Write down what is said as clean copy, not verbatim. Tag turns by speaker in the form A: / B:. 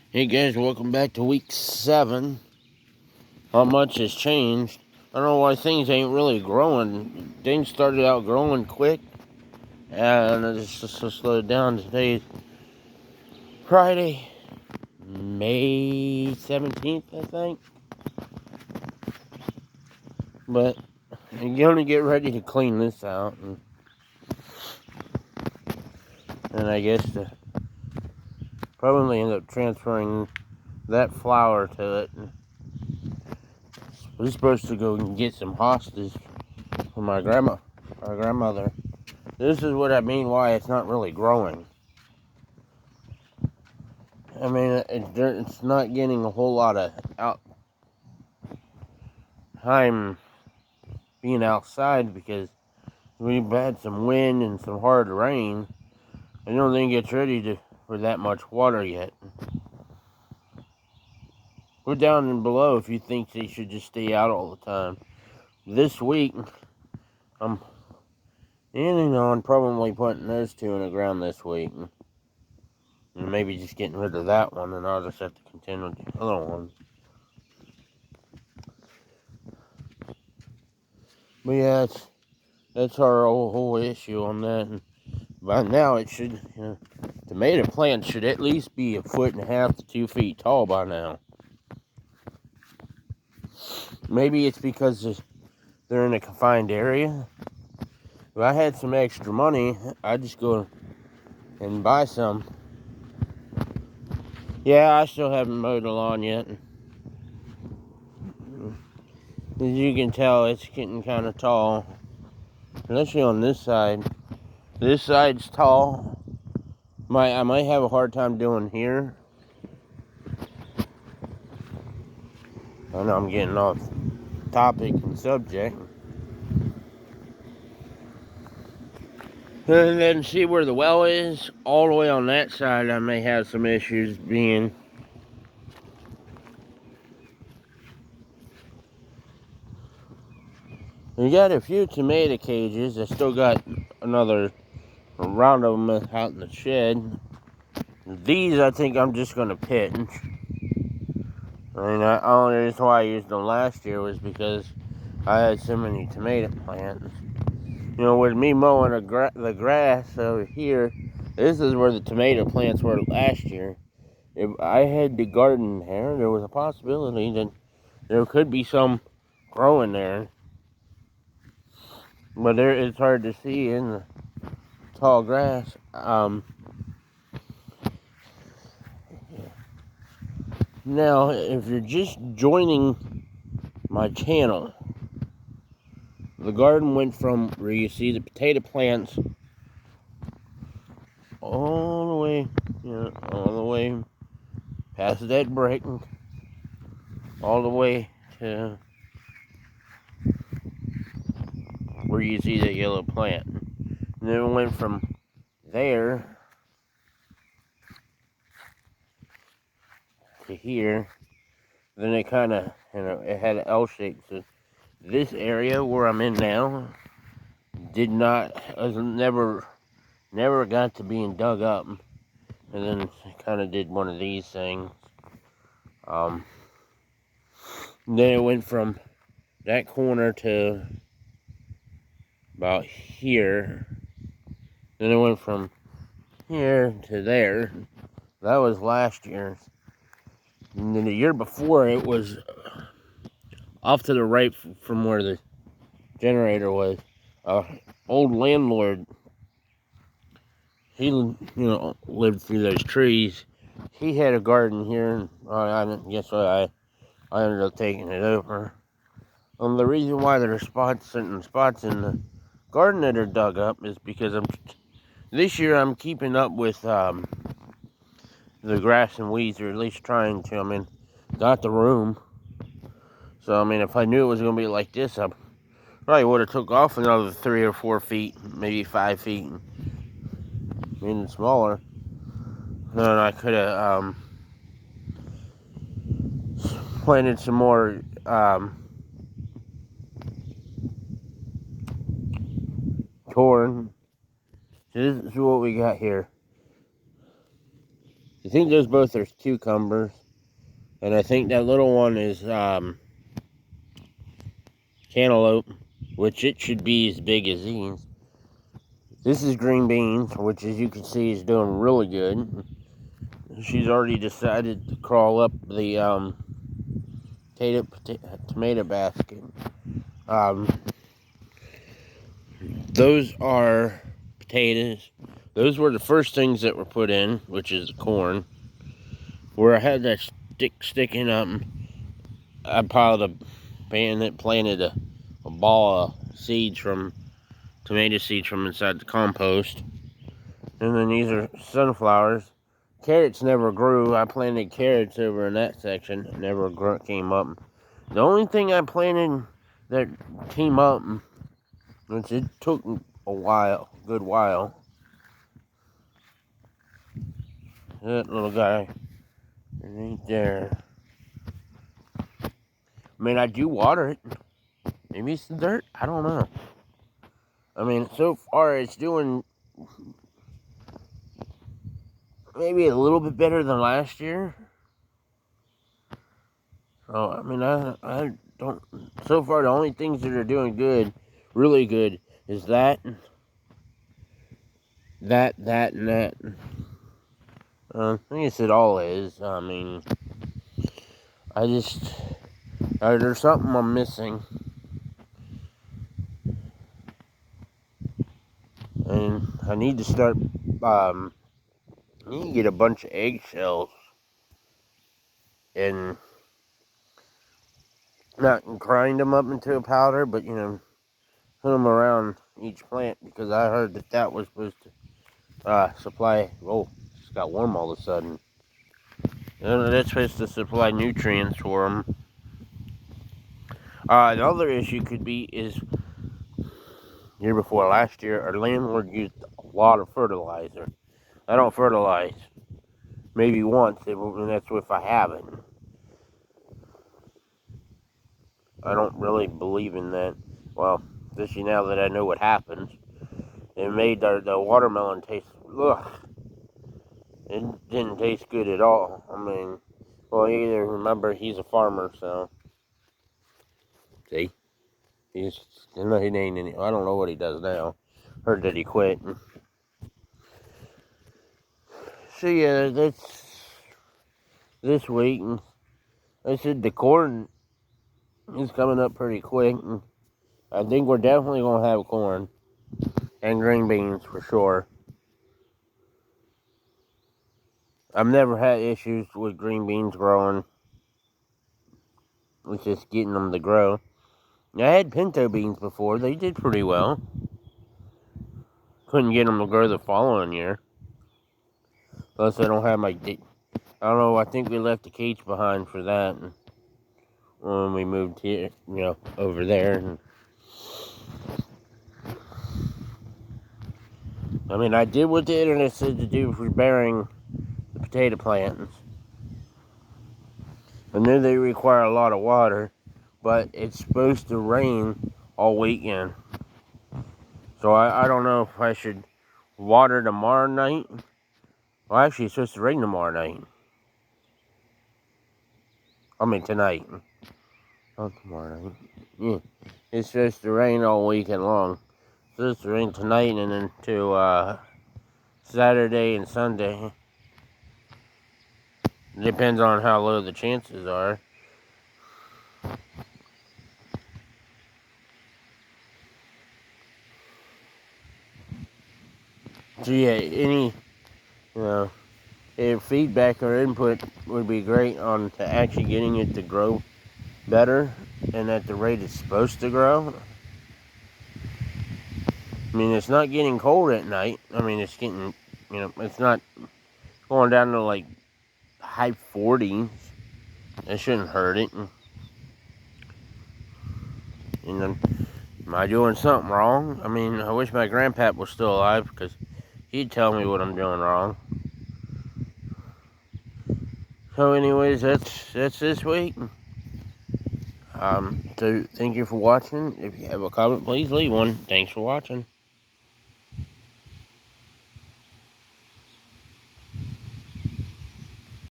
A: Hey guys, welcome back to week 7. Not much has changed. I don't know why things ain't really growing. Things started out growing quick, and it's just slowed down. Today's Friday, May 17th, I think. But I'm gonna get ready to clean this out, and I guess to probably end up transferring that flour to it. We're supposed to go and get some hostas for my grandmother. This is what I mean why it's not really growing. I mean, it's not getting a whole lot of time being outside because we've had some wind and some hard rain. I don't think it's ready for that much water yet. Put down and below if you think they should just stay out all the time. This week, I'm ending on probably putting those two in the ground this week. And maybe just getting rid of that one, and I'll just have to continue with the other one. But yeah, that's our whole issue on that. And by now, it should, tomato plants should at least be 1.5 to 2 feet tall by now. Maybe it's because they're in a confined area. If I had some extra money, I'd just go and buy some. Yeah, I still haven't mowed the lawn yet. As you can tell, it's getting kind of tall. Especially on this side. This side's tall. I might have a hard time doing here. I know I'm getting off topic and subject. And then see where the well is. All the way on that side, I may have some issues being. We got a few tomato cages. I still got another round of them out in the shed. These, I think I'm just going to pinch. I mean, the only reason why I used them last year was because I had so many tomato plants. You know, with me mowing the grass over here, this is where the tomato plants were last year. If I had the garden there was a possibility that there could be some growing there. But it's hard to see in the tall grass. Now, if you're just joining my channel, the garden went from where you see the potato plants all the way past that brick, all the way to where you see the yellow plant. And then it went from there to here. Then it kind of, it had an L shape. So this area where I'm in now never got to being dug up. And then it kind of did one of these things. Then it went from that corner to about here. Then it went from here to there. That was last year. And then the year before, it was off to the right from where the generator was. Old landlord, he lived through those trees. He had a garden here, and I guess I ended up taking it over. The reason why there are certain spots in the garden that are dug up is because this year I'm keeping up with the grass and weeds, or at least trying to. I mean, got the room, so I mean, if I knew it was going to be like this, I probably would have took off another 3 or 4 feet, maybe 5 feet, even smaller. Then I could have planted some more corn. So this is what we got here. I think those both are cucumbers. And I think that little one is cantaloupe, which it should be as big as these. This is green beans, which as you can see is doing really good. She's already decided to crawl up the tomato basket. Those are potatoes. Those were the first things that were put in, which is corn. Where I had that stick sticking up, I planted a ball of seeds from tomato seeds from inside the compost. And then these are sunflowers. Carrots never grew. I planted carrots over in that section. It never came up. The only thing I planted that came up, which it took a while, good while, that little guy right there. I mean, I do water it. Maybe it's the dirt. I don't know. I mean, so far it's doing maybe a little bit better than last year. So, I mean, I don't... So far, the only things that are doing good, really good, is that, and that. I guess it all is. I mean, there's something I'm missing. And I need to start, I need to get a bunch of eggshells and not grind them up into a powder, but, put them around each plant, because I heard that was supposed to supply, it's got warm all of a sudden. That's supposed to supply nutrients for them. The other issue could be is, year before last year, our landlord used a lot of fertilizer. I don't fertilize. Maybe once, and that's if I haven't. I don't really believe in that. Well, especially now that I know what happens. It made the watermelon taste, ugh. It didn't taste good at all. I mean, well, either remember, he's a farmer, so. See? He ain't any, I don't know what he does now. Heard that he quit. So yeah, that's this week. And I said the corn is coming up pretty quick. And I think we're definitely going to have corn and green beans for sure. I've never had issues with green beans growing. It's just getting them to grow. I had pinto beans before. They did pretty well. Couldn't get them to grow the following year. Plus, I don't have I don't know. I think we left the cage behind for that when we moved here, over there. I mean, I did what the internet said to do for burying the potato plants. I know they require a lot of water, but it's supposed to rain all weekend. So I don't know if I should water tomorrow night. Well, actually, it's supposed to rain tomorrow night. I mean, tonight. Not tomorrow night. Yeah. It's supposed to rain all weekend long. It's supposed to rain tonight and then to Saturday and Sunday. Depends on how low the chances are. So yeah, any feedback or input would be great on to actually getting it to grow better and at the rate it's supposed to grow. I mean, it's not getting cold at night. I mean, it's getting, it's not going down to like high 40s. It shouldn't hurt it. And then, am I doing something wrong? I mean, I wish my grandpap was still alive, because he'd tell me what I'm doing wrong. So anyways, that's this week. So thank you for watching. If you have a comment, please leave one. Thanks for watching.